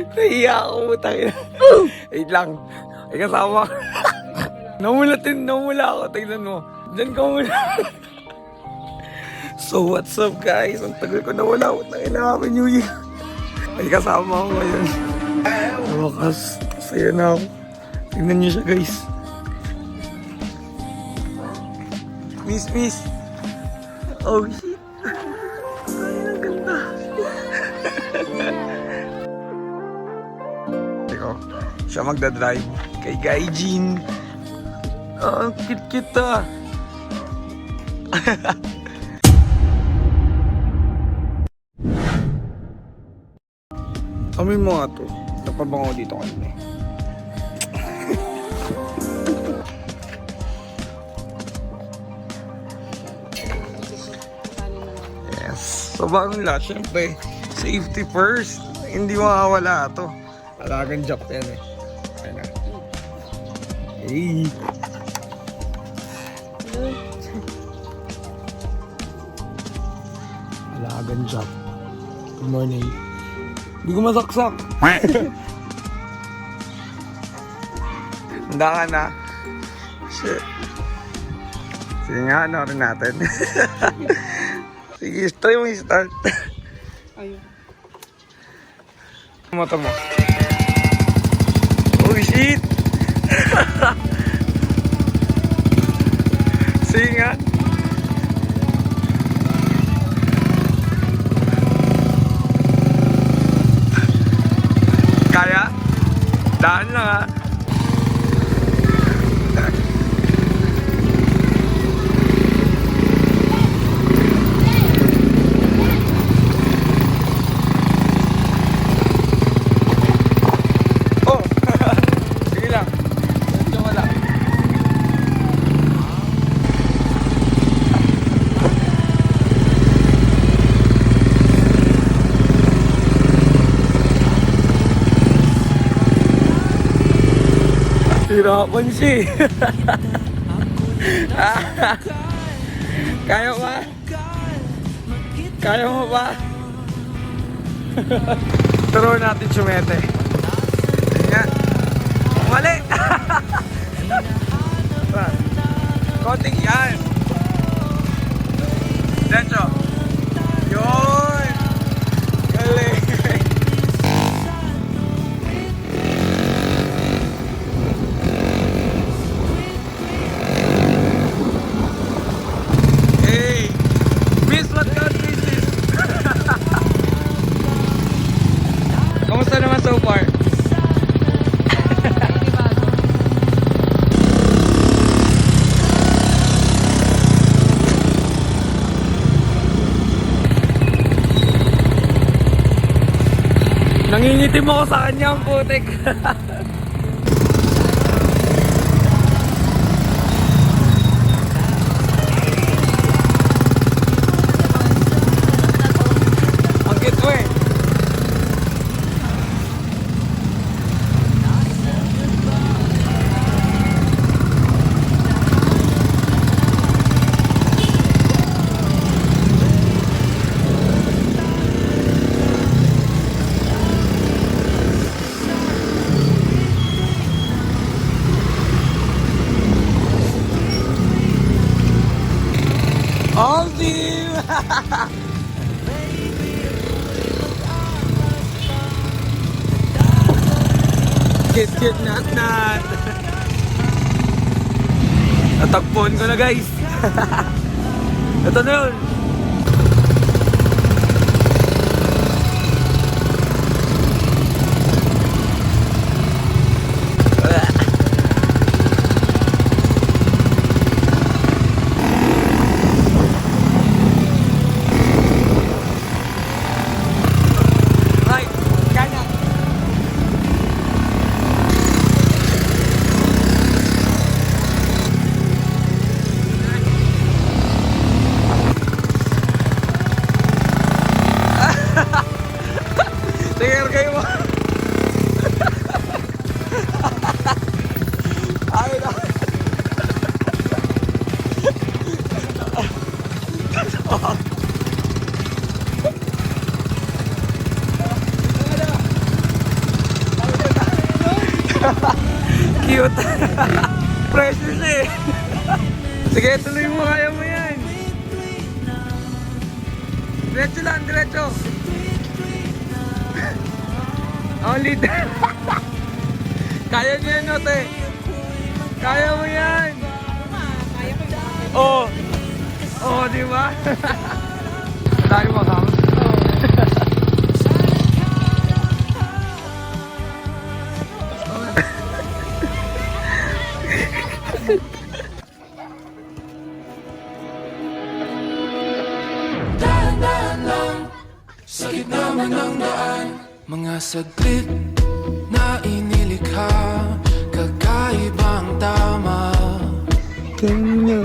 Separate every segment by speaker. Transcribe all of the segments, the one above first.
Speaker 1: Nahiya ako, putang ina. Wait lang. Ay kasama ko. Namula ako. Tignan mo. Diyan ka muna. So what's up guys? Ang tagal ko nawala. Putang ina, Happy New Year. Ay kasama ko ngayon. Wakas. Saya na ako. Tignan niyo siya guys. Miss. Oh shit. Ay, ang ganda. Siya magdadrive kay Guy Jean. Oh, ang cute ah. Amoy mo nga to. Napabango dito kanina. Yes. So bagong lahat, syempre, safety first. Hindi makawala to. Alagang job yan eh. Ayan na. Hey! Alagang job. Good morning. Hindi ko masaksak. Handa ka na. Shit. Sige nga, ano rin natin. Sige, try mo i-start.
Speaker 2: Ayun.
Speaker 1: Motor mo. Oh shit! Sige nga. Kaya? Daan lang ha. Hirapan siya eh. Kaya ba? Kaya mo ba? Turuan natin sumete. Yan. Mali! Konting yan. Diretso. Yun! Galing! Kamusta naman so far? Nangingitim ako sa kanya ang putik. Ang cute mo eh. All team! Kit nat. Natagpuan ko na guys. Ito na yun. Cute. Precious eh. Sige, tuloy mo. Kaya mo yan. Diretso lang, diretso. Only that. Kaya niyo yan, Ote. Kaya mo yan. Oo. Oo, di ba? Tayo makam.
Speaker 2: Sa gitna man ng daan, mga saglit na inilikha, kakaibang tama ng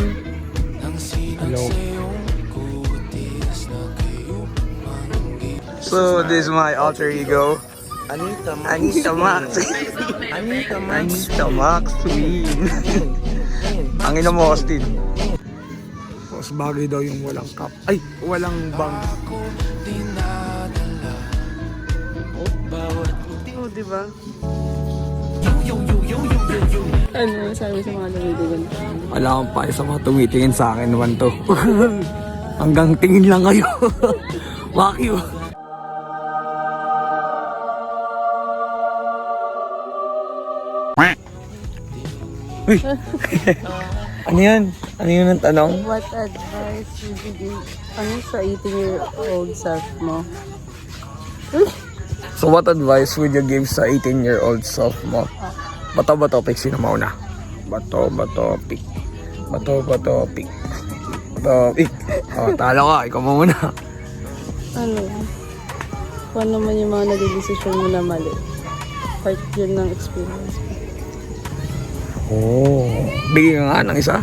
Speaker 2: sinag sa iyong kutis na kayo manggit.
Speaker 1: So, this is my alter ego.
Speaker 3: Anita
Speaker 1: Max. Anita Max Twin. Ang ina mo, Austin. Mas bagay daw yung walang cup. Ay, walang bang.
Speaker 2: Ako dinadala bawat
Speaker 3: Oh, di ba?
Speaker 4: Ano sabi sa mga lumidigan?
Speaker 1: Wala akong pa sa mga tumitingin sa akin naman to. Hanggang tingin lang kayo. Wakyo. Uy! Ano yan? Ano yun ang tanong?
Speaker 4: What advice would you give sa 18-year-old self mo?
Speaker 1: So what advice would you give sa 18-year-old self mo? Bato, pick. Sino mauna? Bato, pick. Bato, pick. Oh, talo ka. Ikaw muna.
Speaker 4: Ano? Kung ano man yung mga naging-desisyon mo na mali. Part yun ng experience mo.
Speaker 1: Oh. Bigyan ka nga ng isa.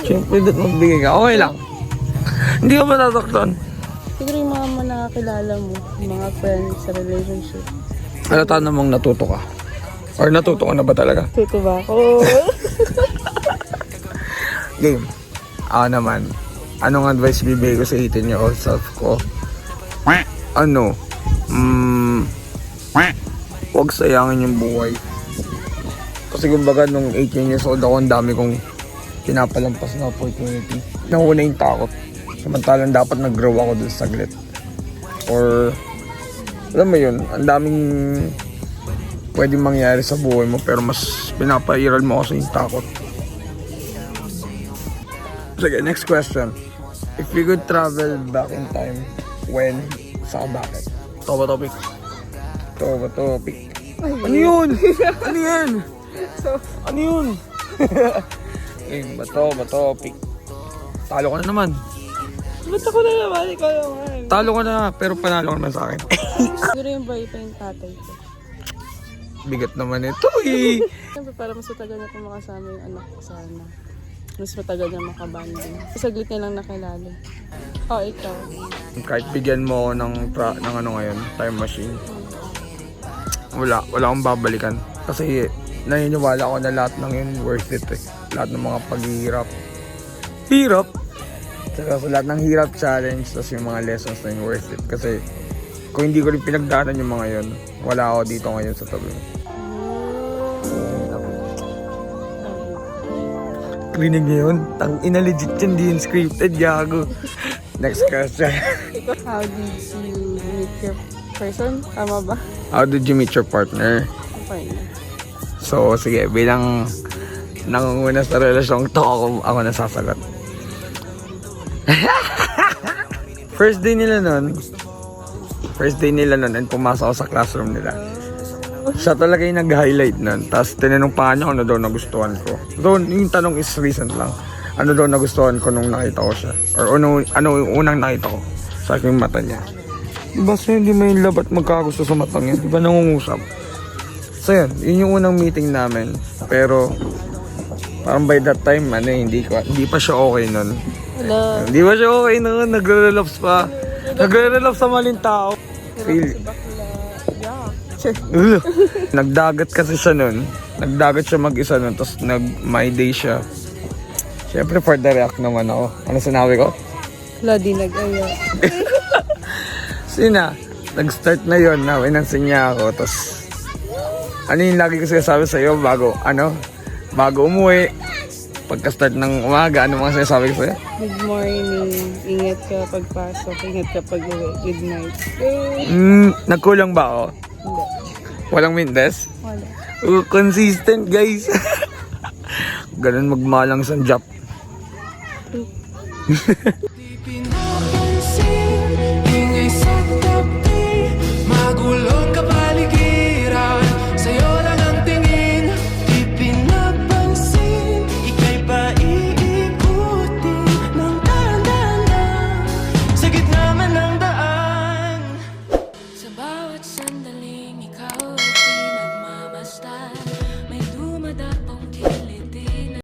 Speaker 1: Siyempre, dapat magbigay ka. Okay lang. Hindi ka matasaktan.
Speaker 4: Siguro yung mga nakakilala mo, yung mga friends sa relationship.
Speaker 1: Halata namang natuto ka. Or natuto ka na ba talaga?
Speaker 4: Tuto ba ako?
Speaker 1: Game. Ako naman. Anong advice bibigay ko sa 18-year-old self ko? Ano? Huwag sayangin yung buhay. Kasi kumbaga nung 18 years old ako, ang dami kong pinapalampas na opportunity. Nauna yung takot. Samantalang dapat nag-grow ako dun saglit. Or, alam mo yun, ang daming pwedeng mangyari sa buhay mo pero mas pinapairal mo kasi yung takot. Sige, next question. If you could travel back in time, when, saka bakit? Ito ba topic? Ano yun? Ano yan? Ano yun? Bato, pick. Talo ka na naman.
Speaker 4: Ba't ako na naman? Ikaw naman.
Speaker 1: Talo ka na, pero panalo ka naman sa akin.
Speaker 4: Siguro yung boy pa yung tatay ko.
Speaker 1: Bigat naman ito eh.
Speaker 4: Siyempre para mas matagal na itong makasama yung anak ko sana. Mas matagal na makabanding. Saglit niya lang nakilala. Oh, ikaw.
Speaker 1: Kahit bigyan mo ako ng ano ngayon, time machine. Wala akong babalikan. Kasi naniniwala ako na lahat ng yun worth it eh. Lahat ng mga paghihirap. Hirap! Saka sa lahat ng hirap challenge, tapos yung mga lessons na yun worth it. Kasi kung hindi ko rin pinagdaanan yung mga yun, wala ako dito ngayon sa tabi mo. Rinig niyo yun? Tang ina legit yun, di yun scripted, gago. Next question.
Speaker 4: How did you meet your person? Tama ba?
Speaker 1: How did you meet your partner?
Speaker 4: Okay.
Speaker 1: So, sige, bilang nangunguna sa relasyong to, ako nasasagot. First day nila nun, and pumasok ako sa classroom nila. Siya talaga yung nag-highlight nun. Tapos tinanong pa niya kung ano daw nagustuhan ko. Doon, yung tanong is recent lang. Ano daw nagustuhan ko nung nakita ko siya? Or ano yung unang nakita ko sa aking mata niya. Diba sa'yo, hindi may labat magkagusto sa matang yan? Diba nangungusap? So yun yung unang meeting namin. Pero, parang by that time, hindi pa siya okay nun.
Speaker 4: Hello.
Speaker 1: Hindi pa siya okay nun. Nagre-relapse pa. Nagre-relapse sa maling tao. Feel. Nagdagat kasi siya nun. Nagdagat siya mag-isa nun. Tapos nag-my day siya. Siyempre for the react naman ako. Ano sinabi ko?
Speaker 4: Wala, di nag-aya.
Speaker 1: Sina, nag-start na yun, na winansin niya ako. Tapos, ano yung lagi ko sinasabi sa'yo bago umuwi, pagka-start ng umaga, ano mga sinasabi ko sa'yo?
Speaker 4: Good morning. Ingat ka pagpasok. Ingat ka pag-uwi. Good night.
Speaker 1: Nagkulang ba ako?
Speaker 4: Hindi.
Speaker 1: Walang mindes?
Speaker 4: Wala.
Speaker 1: Consistent, guys. Ganun magmalang sa job.